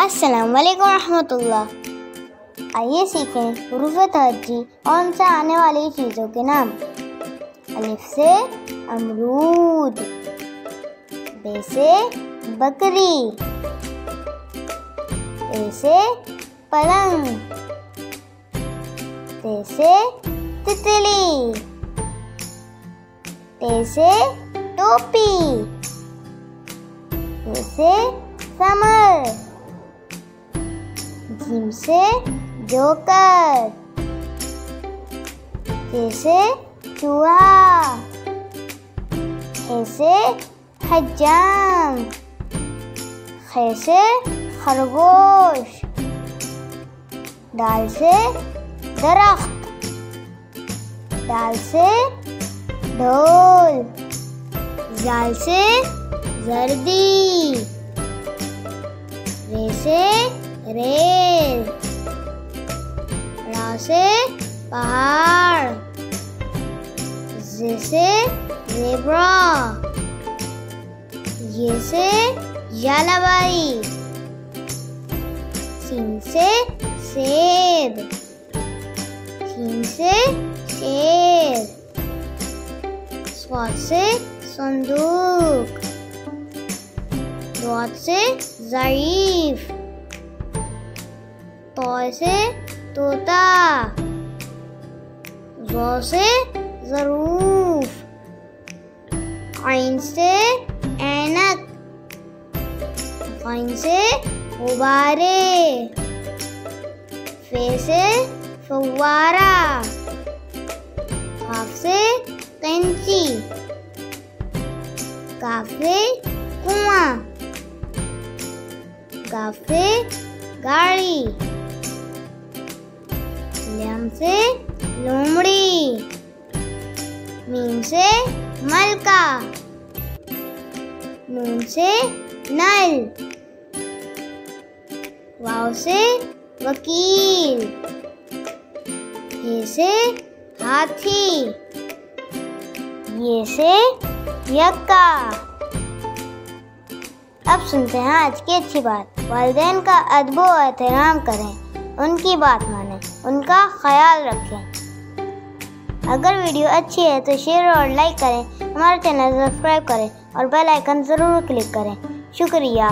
अस्सलाम वालेकुम रहमतुल्लाह। आइए सीखें हुरूफ तहज्जी और उनसे आने वाली चीज़ों के नाम। अलिफ से अमरूद, बे से बकरी, ए से पलंग, ते से तितली, टे से टोपी, ए से समर, जीम से जोकर, जे से चूहा, हे से हज्जाम, खे से खरगोश, दाल से दरख्त, दाल से ढोल, जाल से जर्दी, रे से रेल, रा से पहाड़, जे से ज़ेब्रा, ये से यालाबाई, सीन से सेब, सीन से शेर, स्वाद से संदूक, दौत से ज़रीफ, तौ से तोता, ज़ौ से ज़रूफ, आइन से ऐनक, ग़ैन से गुब्बारे, फे से फव्वारा, काफ से कैंची, काफ से कुआं, गाफ से गाड़ी, लम से लोमड़ी, मीम से मलका, नून से नल, वाव से वकील, हे से हाथी, ये से यक्का। अब सुनते हैं आज की अच्छी बात। वालिदैन का अदब व एहतराम करें, उनकी बात मानें, उनका ख्याल रखें। अगर वीडियो अच्छी है तो शेयर और लाइक करें, हमारा चैनल सब्सक्राइब करें और बेल आइकन ज़रूर क्लिक करें। शुक्रिया।